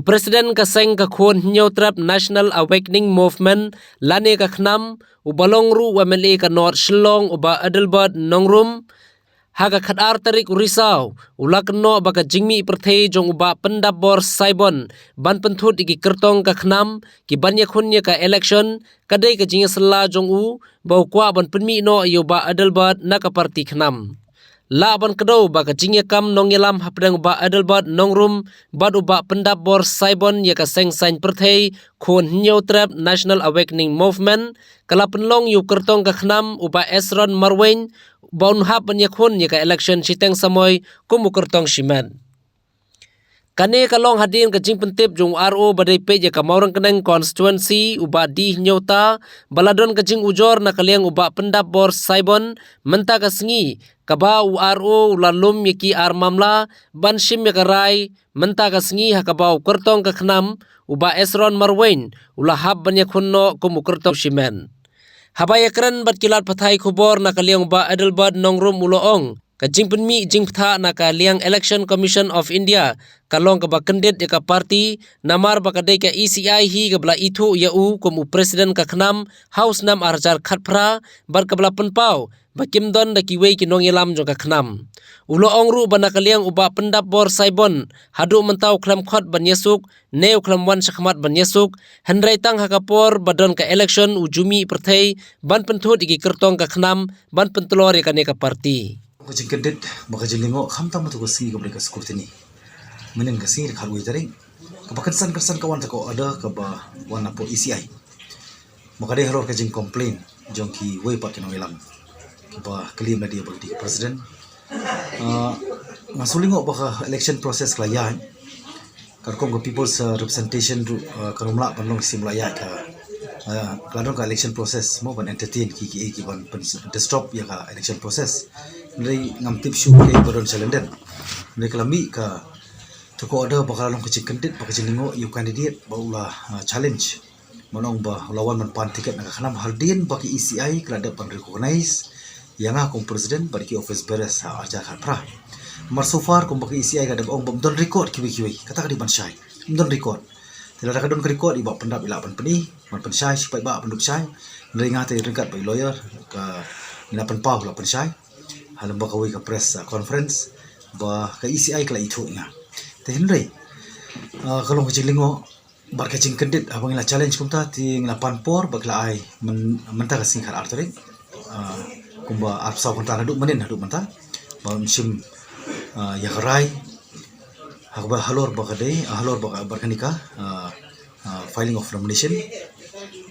Presiden kaseng kakhon nyautrap National Awakening Movement lane kaknam ubalongru wameli kanot Shillong uba Adelbert nongrum haga khadar tarik Risau ulakno baka jingmi perthei jong uba pendabor Saibon ban penthut iki kertong kaknam ki banya khunnya ka election kadai ka jinga sela jong u bau kwa ban penmi no yuba Adelbert naka parti khnam la ban kedo baka jingya kam nongelam hapdang uba Adelbert nongrum bad uba pendabor Saibon ya ka seng sain perthei khon nyautrap National Awakening Movement kala penlong yu kertong kaknam uba Esron Marwain baun hap banyakhun ya ka election siteng samoy kumu kertong simen kane kalong hadin ka jing pentip jong RO badai pe ya ka maurang keneng constituency uba di nyauta baladon ka jing ujor na kaliang uba pendabor Saibon menta ka sengi kaba RO ulalum yaki armamla banshim ya karai menta ka sengi hakabau kertong ka khnam uba Esron Marwain ulahab banyakhun no kumu kertong simen habaya keren bat kilat pathai khubor na kaliang ba Adelbert nongrum uloong ka jingpenmi jingptha na kaliang Election Commission of India kalong ka bakendet ya ka parti namar bakadai ka ECI hi ka bla itu ya u kumu presiden ka khnam house nam arjar khatphra bar ka bla penpau bakim don da kiwei kinong yelam jong ka khnam ulo ongru bana kaliang uba pendabor Saibon hadu mentau khlam khot ban yesuk neu khlam wan sakhmat ban yesuk henrai tang hakapor badon ka election ujumi perthei ban penthut iki kertong ka khnam ban pentlor ya ka parti Kajing kedet baka jilingo khamta matu ko si gabre ka skurtini menen ka si khalwi tare ka bakansan kersan kawan ta ko ada ka ba wana po ECI maka de haror kajing complain jongki wei pa kinong ilang ki ba claim na dia berdi president ngasulingo baka election process klayan karkom ko people's representation karumla panlong simlaya ka kadang ka election process mo ban entertain ki ban disrupt ya ka election process nilai ngamtip syu ke baron calendar nilai kalami ka toko ada bakal long kecik kendit bakal jelingo you candidate baula challenge monong ba lawan man pan tiket nak khanam haldin baki ECI kelada pan recognize yang akong president bagi office beres aja khatpra mar so far kum baki ECI kada ong bom don record kiwi kata kadi ban syai don record tidak ada don record iba pendap ila pan peni man pan syai sipai ba pendup syai nilai ngate ringkat by lawyer ka ina pan pau la pan syai halam ba kawi ka press conference ba ka ECI kala itu nga te henry kalong kecilingo bar ka cing kendit abang ila challenge kumta ti ngla panpor bakla ai menta ka singkar artore kumba apsa konta hadu menen hadu menta ba sim ya karai hakba halor bakade halor barkanika filing of nomination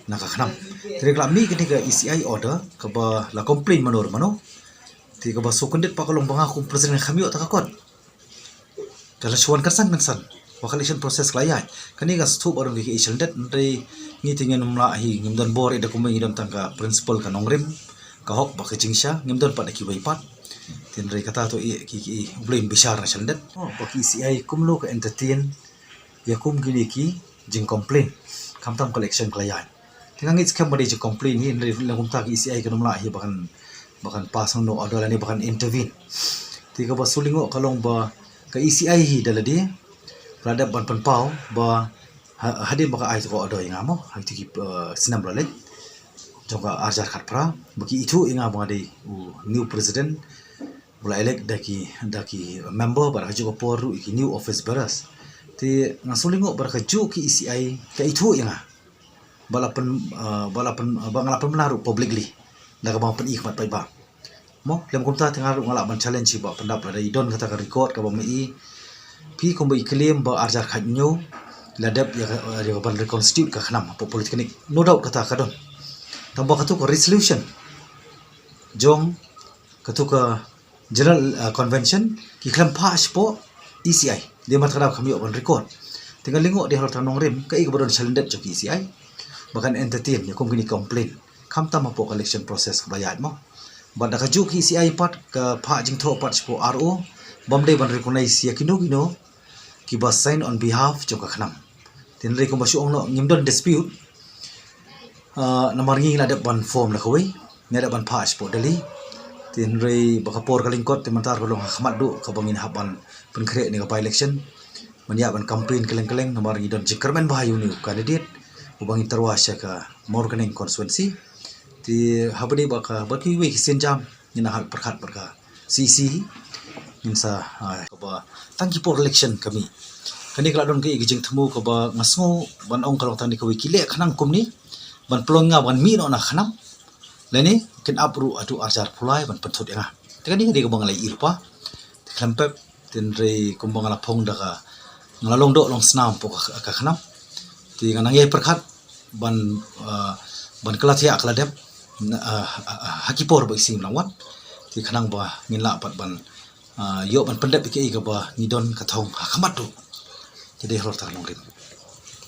nakakhnam tere klami ketika ECI order ka ba la complain manor mano tiga baso kundit pakalong banga kung presiden kami o takakot kala suwan karsan nangsan election process klayay kani ga stu barong gi election det ndai ngitingen umla hi ngimdan bor ida kumai ngidam tangka principal ka nongrim ka hok ba kichingsha ngimdan pa daki waipat tinrai kata to ki ublein bishar na chandet ba ki CI kumlo ka entertain ya kum gili ki jing complain kamtam collection klayay tingang it's kam bari jing complain hi ndai langum ta ki CI kanumla hi bahkan pasang no order ni bahkan intervene tiga ba sulingo kalong ba ka ECI hi daladi prada ban panpau ba hadir baka ai ko order ingamo hati ki sinam lale jonga arjar khatpra baki itu inga ba dei new president bula elect daki member bar haju por ki new office beras ti ngasulingo bar ka ju ki ECI ka itu inga balapan bangalapan menaruh publicly naga bang pen ikmat pai ba mo lem kumta tengah ngala ban challenge ba pendap la idon kata ka record ka ba mai pi kom ba claim ba arjar khanyo ladap ya ban reconstitute ka khnam po politik no doubt kata ka don tambah katu ko resolution jong katu ka general convention ki klam pas po ECI dia matkara kami ban record tinggal lingo di hal tanong rim ka ikbadon challenge jo ECI bahkan entertain ya kom gini complain kamta mapo election process bayad mo banda ka juk ECI part ka pha jing thro part po RO bomdei ban recognize ya kino ki ba sign on behalf jong ka khnam tinre ko basu ongno ngimdon dispute namar ngi la de ban form la khoi ne da ban pha po dali tinre ba ka por ka lingkot timantar ko long khmat du ka bangin haban pen khre ni ka by election mania ban campaign keleng-keleng nomor idon jikermen bahayu ni candidate ubang interwa syaka morganing constituency ti habani baka baki we kisin jam ina hal perkhat berka CC insa kaba tangki por election kami kani kala don ke gijing temu kaba ngasngo ban ong kalong tani kawi kile khanang kumni ban plonga ban mi no na khanam leni ken apru atu arjar pulai ban penthut nga tekani de kaba ngalai irpa klempep tinre kumbang ala phong daga ngalalong do long snam po ka khanam ti nganang ye perkhat ban kelathia akladem hakipor ba isim lawat ti khanang ba ngila pat ban yo ban pendep ke ka ba nidon kathong khamat tu jadi hor ta longrim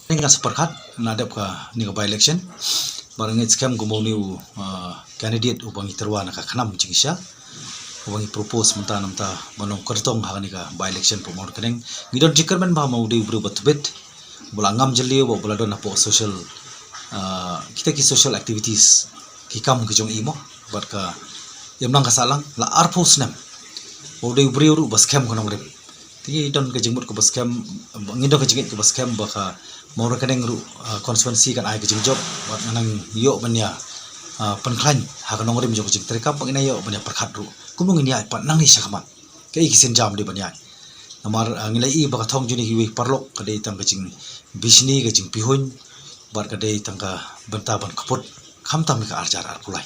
ninga seperkhat nadap ka ni by election barang scam gumoniu candidate ubang iterwa na ka khanam jingisha ubang propose menta namta manong kertong hagani ka by election pomor keneng nidon jikerman ba mau di bru batbet bulangam jeli bo buladon apo social kita ki social activities ki kam ki jong imo bat ka yamnang kasalang la arpos nam ode briuru bas kem konong rep ti don ke jengmut ko bas kem ngido ke jengit ko bas kem baka mau rekeneng ru constituency kan ai ke jengjok bat nang yo banya penklan ha konong rep jong jeng terkap pangina yo banya perkhat ru kumung ini ai pat nang ni sakamat ke ikisin jam di banya namar ngilai baka thong juni hiwi parlok kade tang ke jeng bisni ke jeng pihun bat kade tang ka benta ban kaput kham tam ka arjar ar pulai